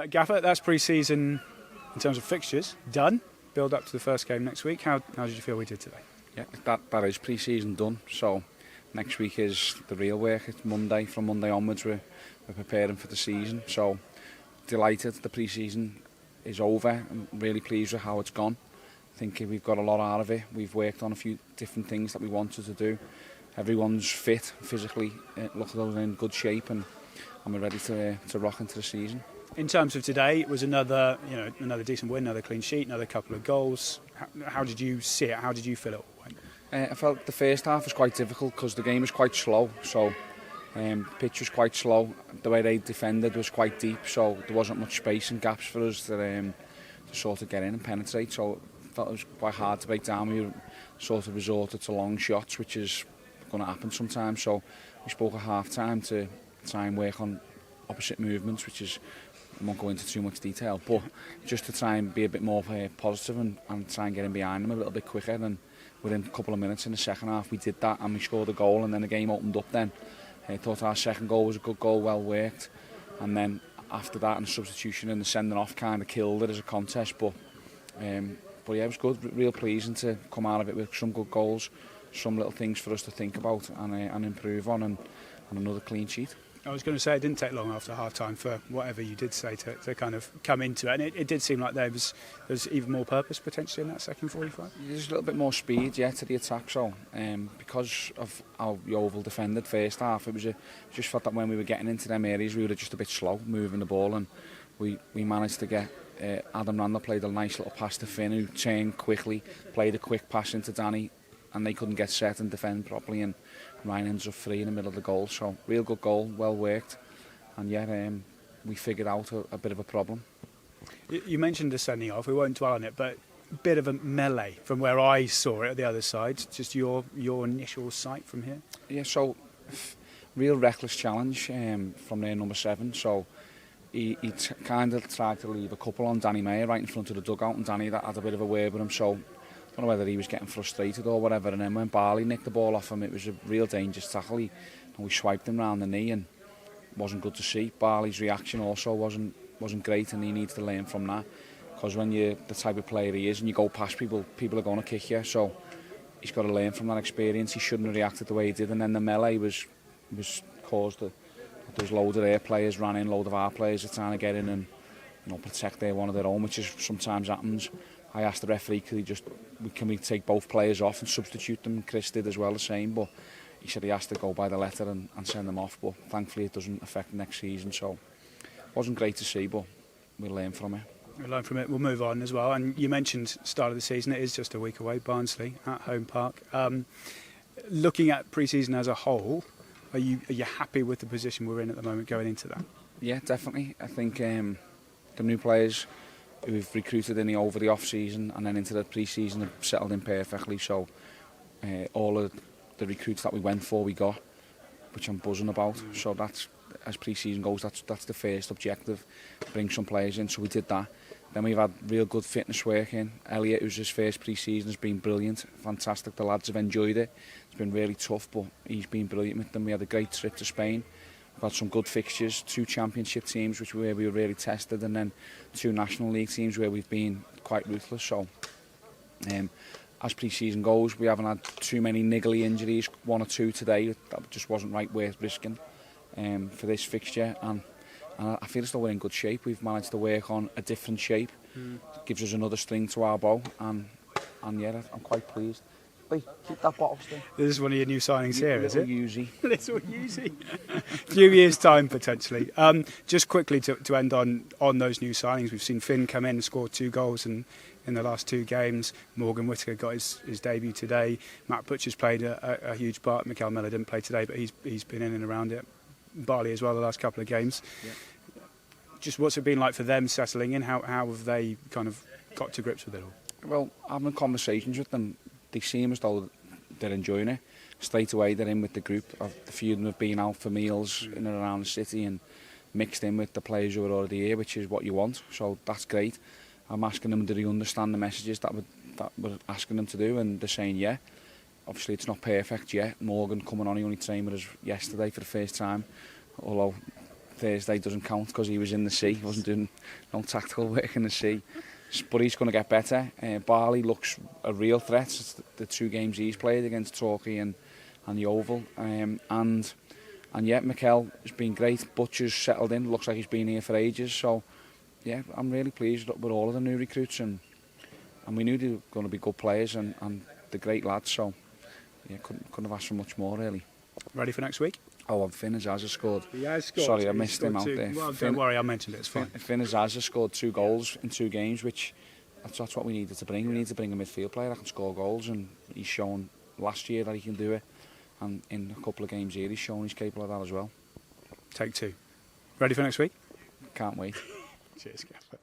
Gaffer, that's pre-season in terms of fixtures done. Build up to the first game next week. How did you feel we did today? Yeah, that is pre-season done. So next week is the real work. It's Monday. From Monday onwards, we're preparing for the season. So delighted the pre-season is over. I'm really pleased with how it's gone. I think we've got a lot out of it. We've worked on a few different things that we wanted to do. Everyone's fit physically. Look like they're in good shape, and we're ready to rock into the season. In terms of today, it was another decent win, another clean sheet, another couple of goals. How did you see it? How did you feel it went? I felt the first half was quite difficult because the game was quite slow. So pitch was quite slow. The way they defended was quite deep, so there wasn't much space and gaps for us to sort of get in and penetrate. So I felt it was quite hard to break down. We sort of resorted to long shots, which is going to happen sometimes. So we spoke at half time to try and work on opposite movements, which is, I won't go into too much detail, but just to try and be a bit more positive and try and get in behind them a little bit quicker. And within a couple of minutes in the second half, we did that and we scored a goal, and then the game opened up then. I thought our second goal was a good goal, well worked. And then after that, and the substitution and the sending off kind of killed it as a contest. But yeah, it was good, real pleasing to come out of it with some good goals, some little things for us to think about and improve on, and another clean sheet. I was going to say it didn't take long after half-time for whatever you did say to kind of come into it, and it did seem like there was even more purpose potentially in that second 45. There's a little bit more speed, to the attack. So because of how Yeovil defended first half, just felt that when we were getting into them areas, we were just a bit slow moving the ball, and we managed to get Adam Randall played a nice little pass to Finn, who turned quickly, played a quick pass into Danny, and they couldn't get set and defend properly, and Ryan ends up free in the middle of the goal. So real good goal, well worked, and we figured out a bit of a problem. You mentioned the sending off, we won't dwell on it, but a bit of a melee from where I saw it at the other side. Just your initial sight from here? Yeah, so real reckless challenge from their number 7. So he kind of tried to leave a couple on Danny Mayer right in front of the dugout, and Danny that had a bit of a word with him. So I don't know whether he was getting frustrated or whatever, and then when Barley nicked the ball off him, it was a real dangerous tackle, and we swiped him round the knee, and it wasn't good to see. Barley's reaction also wasn't great, and he needs to learn from that, because when you're the type of player he is and you go past people are going to kick you, so he's got to learn from that experience. He shouldn't have reacted the way he did, and then the melee was caused there was loads of their players ran in, load of our players are trying to get in and protect one of their own, which is sometimes happens. I asked the referee, can we take both players off and substitute them? Chris did as well, the same, but he said he has to go by the letter and send them off, but thankfully it doesn't affect next season, so it wasn't great to see, but we'll learn from it. We'll move on as well. And you mentioned start of the season, it is just a week away, Barnsley at Home Park. Looking at pre-season as a whole, are you happy with the position we're in at the moment going into that? Yeah, definitely. I think the new players who we've recruited over the off-season and then into the pre-season have settled in perfectly. So all of the recruits that we went for, we got, which I'm buzzing about. So that's, as pre-season goes, that's the first objective, bring some players in. So we did that. Then we've had real good fitness work in. Elliot, who's his first pre-season, has been brilliant, fantastic. The lads have enjoyed it. It's been really tough, but he's been brilliant with them. We had a great trip to Spain. We've had some good fixtures, 2 championship teams where we were really tested, and then 2 National League teams where we've been quite ruthless. So as pre-season goes, we haven't had too many niggly injuries, 1 or 2 today. That just wasn't worth risking for this fixture, and I feel as though we're in good shape. We've managed to work on a different shape. It gives us another string to our bow, and yeah, I'm quite pleased. Hey, keep that bottle still. This is one of your new signings here, is it? Little Uzi. Few years' time, potentially. Just quickly to end on those new signings, we've seen Finn come in and score 2 goals in the last 2 games. Morgan Whittaker got his debut today. Matt Butcher's played a huge part. Mikael Miller didn't play today, but he's been in and around it. Barley as well the last couple of games. Yeah. Just what's it been like for them settling in? How have they kind of got to grips with it all? Well, having conversations with them, they seem as though they're enjoying it. Straight away they're in with the group. A few of them have been out for meals in and around the city and mixed in with the players who are already here, which is what you want, so that's great. I'm asking them, do they understand the messages that we're asking them to do, and they're saying yeah. Obviously it's not perfect yet. Morgan coming on, he only trained with us yesterday for the first time, although Thursday doesn't count because he was in the sea. He wasn't doing no tactical work in the sea. But he's going to get better. Barley looks a real threat. It's the 2 games he's played against Torquay and Yeovil. And yeah, Mikel has been great. Butcher's settled in. Looks like he's been here for ages. So yeah, I'm really pleased with all of the new recruits, and we knew they were going to be good players and the great lads. So yeah, couldn't have asked for much more really. Ready for next week? Oh, and Finn has scored. He has scored. Sorry, I missed him out there. Well, don't worry, I mentioned it. It's fine. Finn has scored 2 goals in 2 games, which that's what we needed to bring. We need to bring a midfield player that can score goals, and he's shown last year that he can do it. And in a couple of games here, he's shown he's capable of that as well. Take 2. Ready for next week? Can't wait. Cheers, Gaffer.